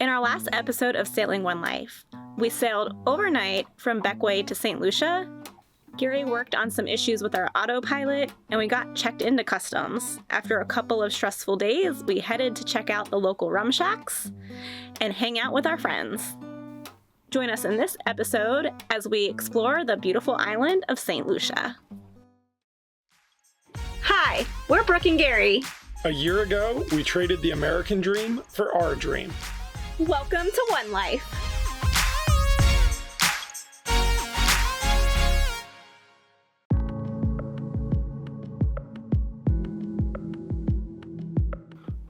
In our last episode of Sailing One Life, we sailed overnight from Beckway to St Lucia. Gary worked on some issues with our autopilot, and we got checked into customs. After a couple of stressful days, we headed to check out the local rum shacks and hang out with our friends. Join us in this episode as we explore the beautiful island of St Lucia. Hi, we're Brooke and Gary. A year ago, we traded the American dream for our dream. Welcome to One Life.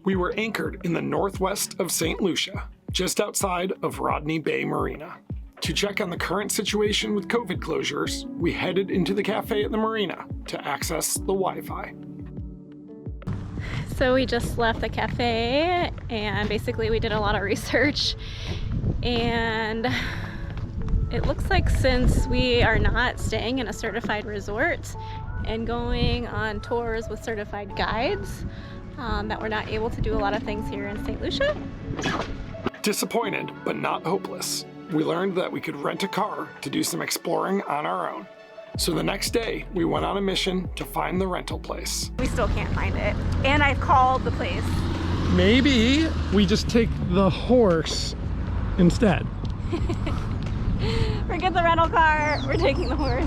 We were anchored in the northwest of St Lucia, just outside of Rodney Bay Marina. To check on the current situation with COVID closures, we headed into the cafe at the marina to access the Wi-Fi. So we just left the cafe and basically we did a lot of research, and it looks like since we are not staying in a certified resort and going on tours with certified guides, that we're not able to do a lot of things here in St. Lucia. Disappointed, but not hopeless, we learned that we could rent a car to do some exploring on our own. So the next day, we went on a mission to find the rental place. We still can't find it, and I've called the place. Maybe we just take the horse instead. Forget the rental car, we're taking the horse.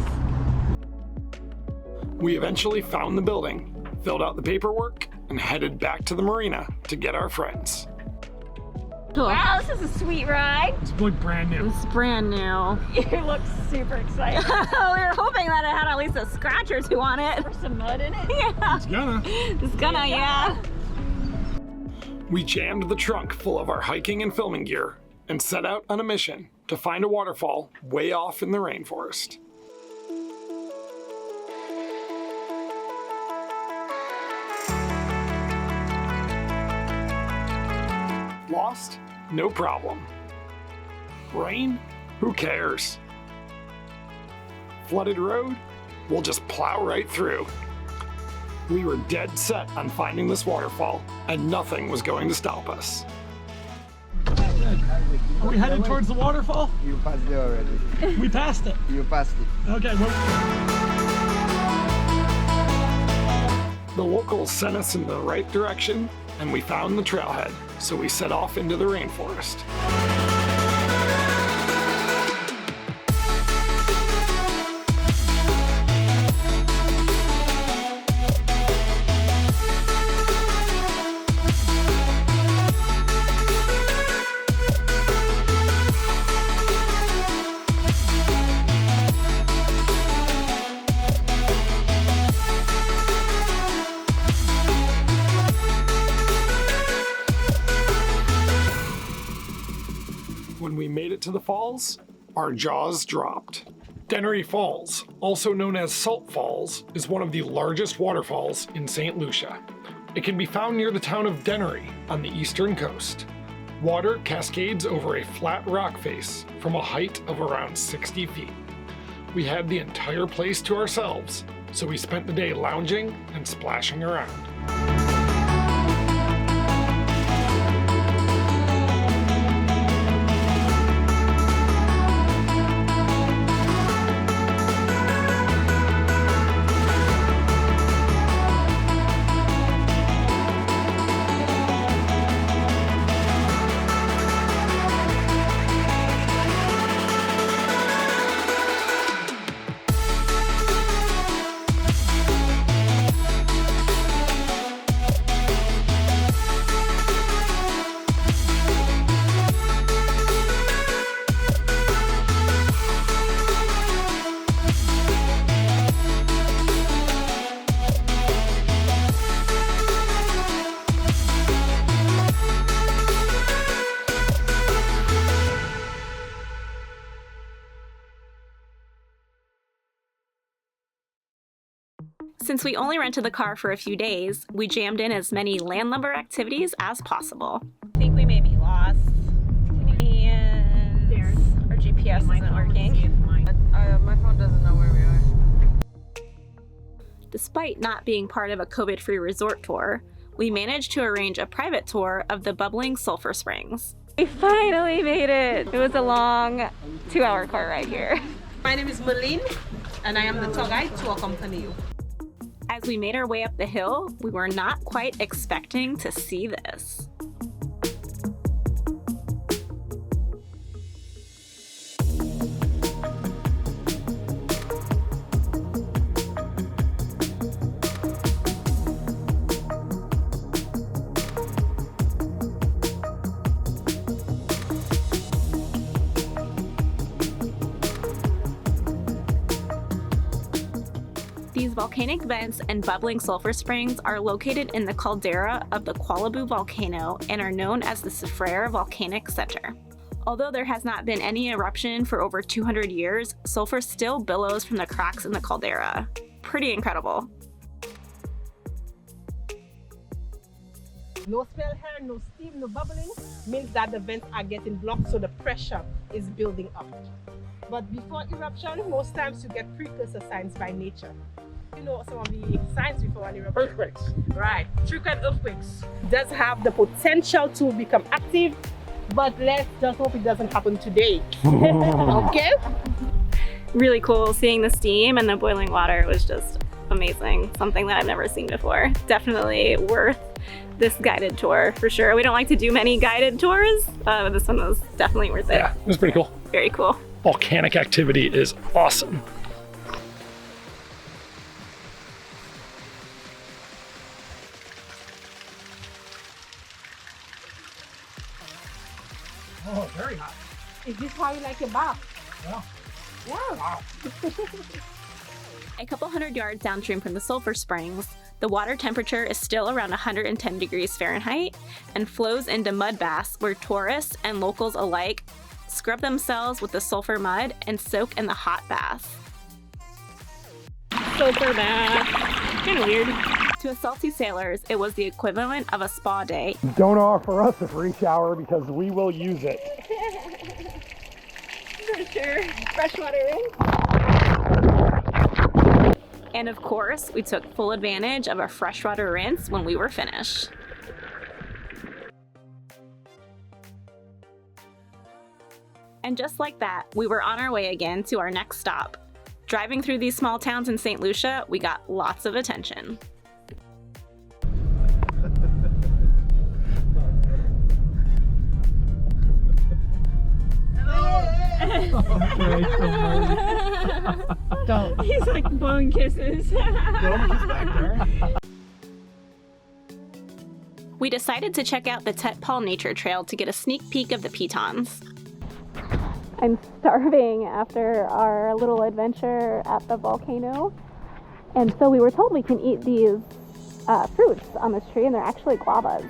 We eventually found the building, filled out the paperwork, and headed back to the marina to get our friends. Cool. Wow, this is a sweet ride. It's like brand new. It's brand new. You look super excited. We were hoping that it had at least a scratch or two on it. Or some mud in it. Yeah. It's gonna. It's gonna, yeah. We jammed the trunk full of our hiking and filming gear and set out on a mission to find a waterfall way off in the rainforest. Lost? No problem. Rain? Who cares? Flooded road? We'll just plow right through. We were dead set on finding this waterfall, and nothing was going to stop us. Are we headed towards the waterfall? You passed it already. We passed it. You passed it. Okay. The locals sent us in the right direction, and we found the trailhead, so we set off into the rainforest. When we made it to the falls, our jaws dropped. Dennery Falls, also known as Salt Falls, is one of the largest waterfalls in St. Lucia. It can be found near the town of Daenery on the eastern coast. Water cascades over a flat rock face from a height of around 60 feet. We had the entire place to ourselves, so we spent the day lounging and splashing around. Since we only rented the car for a few days, we jammed in as many landlubber activities as possible. I think we may be lost, and our GPS isn't working. My phone doesn't know where we are. Despite not being part of a COVID-free resort tour, we managed to arrange a private tour of the bubbling Sulphur Springs. We finally made it. It was a long 2-hour car ride here. My name is Malene, and I am the tour guide to accompany you. As we made our way up the hill, we were not quite expecting to see this. These volcanic vents and bubbling sulfur springs are located in the caldera of the Qualabou volcano and are known as the Sulphur Volcanic Center. Although there has not been any eruption for over 200 years, sulfur still billows from the cracks in the caldera. Pretty incredible. No smell here, no steam, no bubbling, means that the vents are getting blocked, so the pressure is building up. But before eruption, most times you get precursor signs by nature. You know some of the signs before an eruption? Earthquakes. Right, frequent earthquakes does have the potential to become active, but let's just hope it doesn't happen today. Okay? Really cool seeing the steam and the boiling water. It was just amazing. Something that I've never seen before. Definitely worth this guided tour for sure. We don't like to do many guided tours, but this one was definitely worth it. Yeah, it was pretty cool. Very cool. Volcanic activity is awesome. Oh, very hot. Is this how you like your bath? Yeah. Yeah. Wow. A couple hundred yards downstream from the Sulphur Springs, the water temperature is still around 110 degrees Fahrenheit and flows into mud baths where tourists and locals alike scrub themselves with the sulfur mud and soak in the hot bath. Sulfur bath. Kind of weird. To us salty sailors, it was the equivalent of a spa day. Don't offer us a free shower because we will use it. For sure. Freshwater rinse. And of course, we took full advantage of a freshwater rinse when we were finished. And just like that, we were on our way again to our next stop. Driving through these small towns in St. Lucia, we got lots of attention. He's like blowing kisses. We decided to check out the Tet Paul Nature Trail to get a sneak peek of the Pitons. I'm starving after our little adventure at the volcano. And so we were told we can eat these fruits on this tree, and they're actually guavas.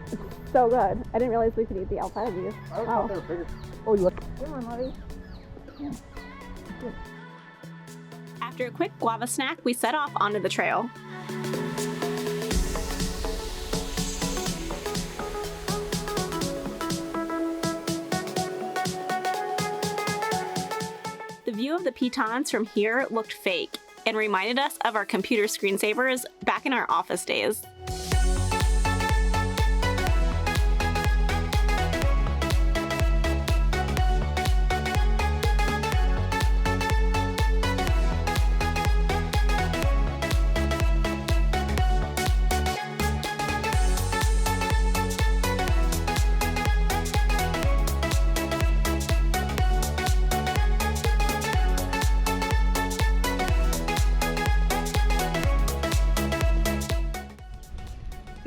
It's so good. I didn't realize we could eat the outside of these. I Wow. thought they were bigger. Oh, you like? Come on, Molly. After a quick guava snack, we set off onto the trail. The view of the Pitons from here looked fake and reminded us of our computer screensavers back in our office days.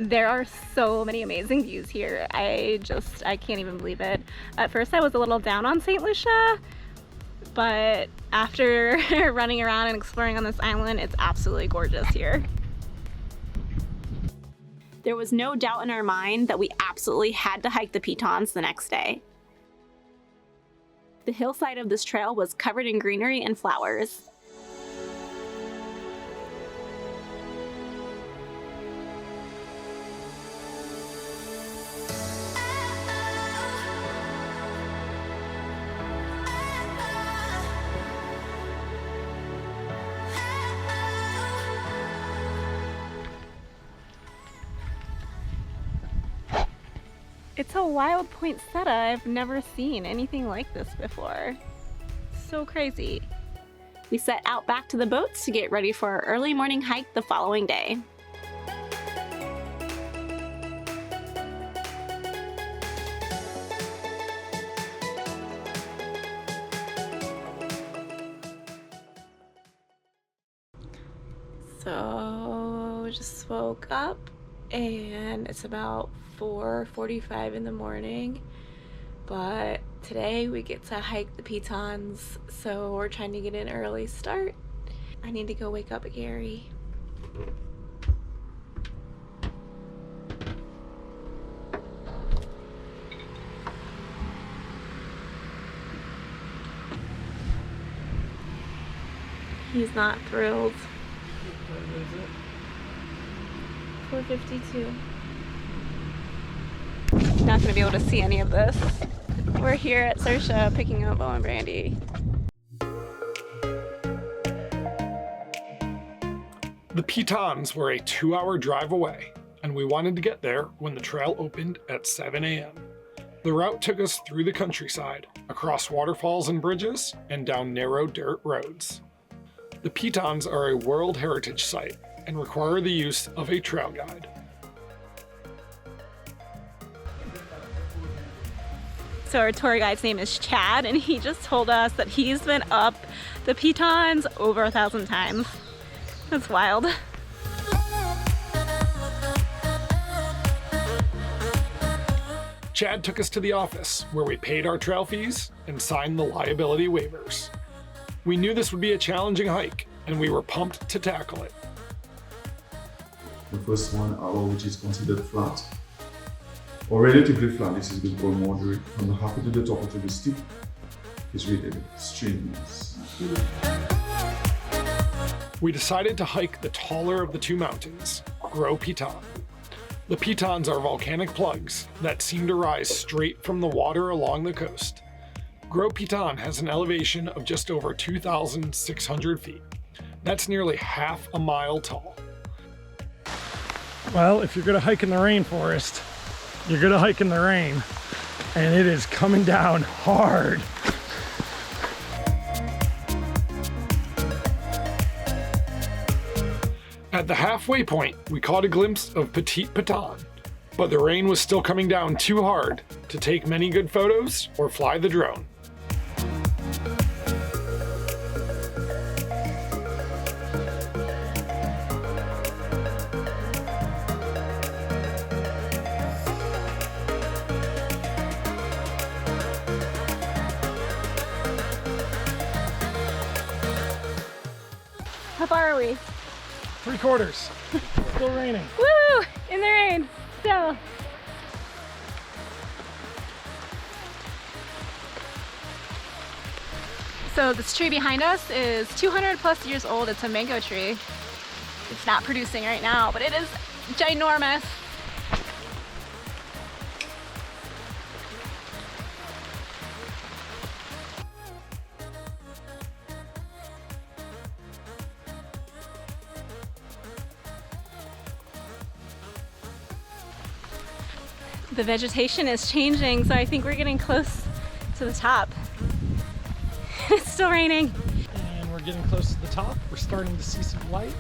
There are so many amazing views here. I can't even believe it. At first I was a little down on St. Lucia, but after running around and exploring on this island, it's absolutely gorgeous here. There was no doubt in our mind that we absolutely had to hike the Pitons the next day. The hillside of this trail was covered in greenery and flowers. It's a wild poinsettia. I've never seen anything like this before. So crazy. We set out back to the boats to get ready for our early morning hike the following day. So just woke up and it's about 4:45 in the morning, but today we get to hike the Pitons, so we're trying to get an early start. I need to go wake up Gary. He's not thrilled. 4:52. Not gonna be able to see any of this. We're here at St Lucia picking up Bo and Brandy. The Pitons were a 2-hour drive away, and we wanted to get there when the trail opened at 7 a.m. The route took us through the countryside, across waterfalls and bridges, and down narrow dirt roads. The Pitons are a World Heritage Site and require the use of a trail guide. So our tour guide's name is Chad, and he just told us that he's been up the Pitons over 1,000 times. That's wild. Chad took us to the office, where we paid our trail fees and signed the liability waivers. We knew this would be a challenging hike, and we were pumped to tackle it. The first 1 hour, which is considered flat, or relatively flat, this is good for moderate. From the halfway to the top of the steep, is really streams. We decided to hike the taller of the two mountains, Gros Piton. The Pitons are volcanic plugs that seem to rise straight from the water along the coast. Gros Piton has an elevation of just over 2,600 feet. That's nearly half a mile tall. Well, if you're gonna hike in the rainforest, you're gonna hike in the rain, and it is coming down hard. At the halfway point, we caught a glimpse of Petit Piton, but the rain was still coming down too hard to take many good photos or fly the drone. How far are we? 3/4. Still raining. Woo! In the rain, still. So this tree behind us is 200 plus years old. It's a mango tree. It's not producing right now, but it is ginormous. The vegetation is changing, so I think we're getting close to the top. It's still raining. And we're getting close to the top. We're starting to see some light.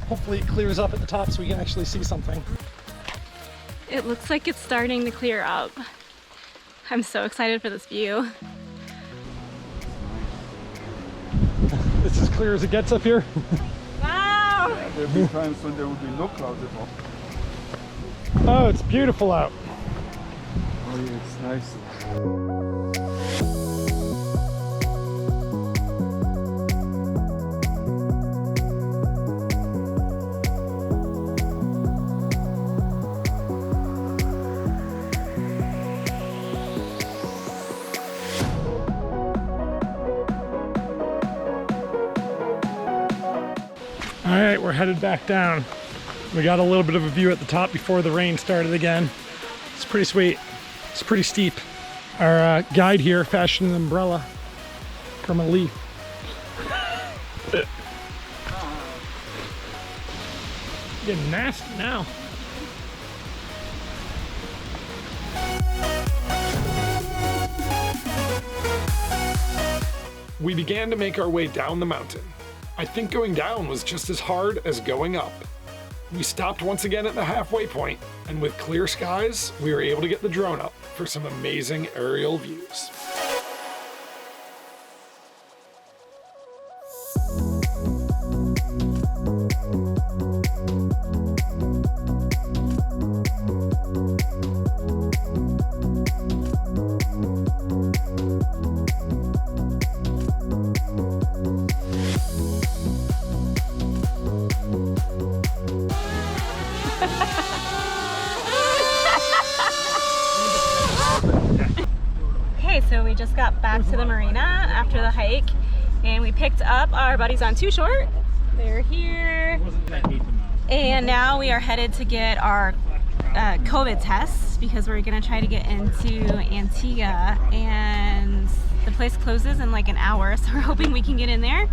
Hopefully it clears up at the top so we can actually see something. It looks like it's starting to clear up. I'm so excited for this view. It's as clear as it gets up here. Wow! There'll be times when there will be no clouds at all. Oh, it's beautiful out. Oh yeah, it's nice. All right, we're headed back down. We got a little bit of a view at the top before the rain started again. It's pretty sweet. It's pretty steep. Our guide here fashioned an umbrella from a leaf. Getting nasty now. We began to make our way down the mountain. I think going down was just as hard as going up. We stopped once again at the halfway point, and with clear skies, we were able to get the drone up for some amazing aerial views. Okay, so we just got back to the marina after the hike, and we picked up our buddies on Too Short. They're here, and now we are headed to get our COVID tests because we're gonna try to get into Antigua, and the place closes in like an hour, so we're hoping we can get in there.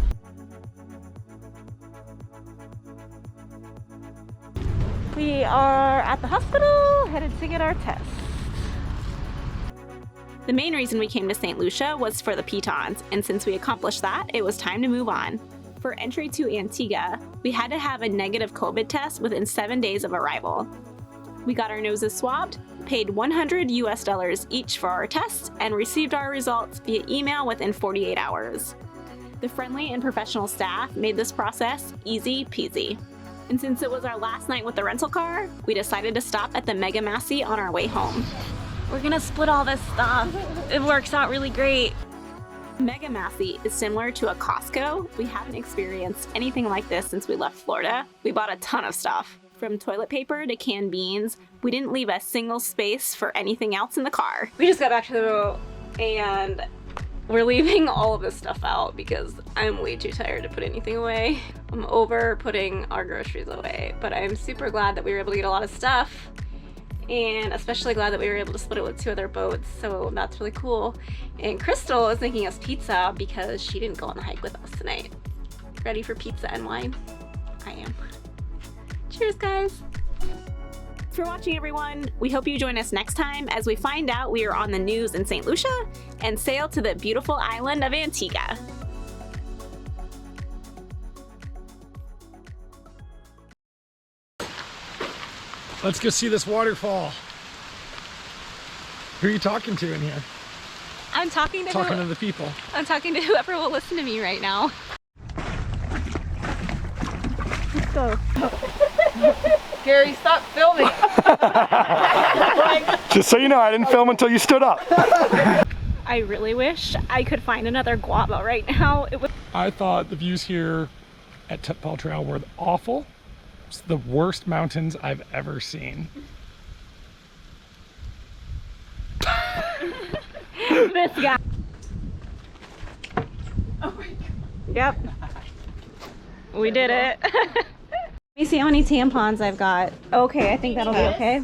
We are at the hospital, headed to get our tests. The main reason we came to St. Lucia was for the Pitons, and since we accomplished that, it was time to move on. For entry to Antigua, we had to have a negative COVID test within 7 days of arrival. We got our noses swabbed, paid $100 US each for our tests, and received our results via email within 48 hours. The friendly and professional staff made this process easy peasy. And since it was our last night with the rental car, we decided to stop at the Mega Massey on our way home. We're gonna split all this stuff. It works out really great. Mega Massey is similar to a Costco. We haven't experienced anything like this since we left Florida. We bought a ton of stuff, from toilet paper to canned beans. We didn't leave a single space for anything else in the car. We just got back to the boat and we're leaving all of this stuff out because I'm way too tired to put anything away. I'm over putting our groceries away, but I'm super glad that we were able to get a lot of stuff, and especially glad that we were able to split it with 2 other boats, so that's really cool. And Crystal is making us pizza because she didn't go on the hike with us tonight. Ready for pizza and wine? I am. Cheers, guys! Thanks for watching, everyone. We hope you join us next time as we find out we are on the news in St. Lucia and sail to the beautiful island of Antigua. Let's go see this waterfall. Who are you talking to in here? I'm talking to the people. I'm talking to whoever will listen to me right now. Let's go. Gary, stop filming. Just so you know, I didn't film until you stood up. I really wish I could find another guava right now. I thought the views here at Tet Paul Trail were awful. It's the worst mountains I've ever seen. This guy. Oh my God. Yep. We did it. Let me see how many tampons I've got. Okay, I think that'll be okay.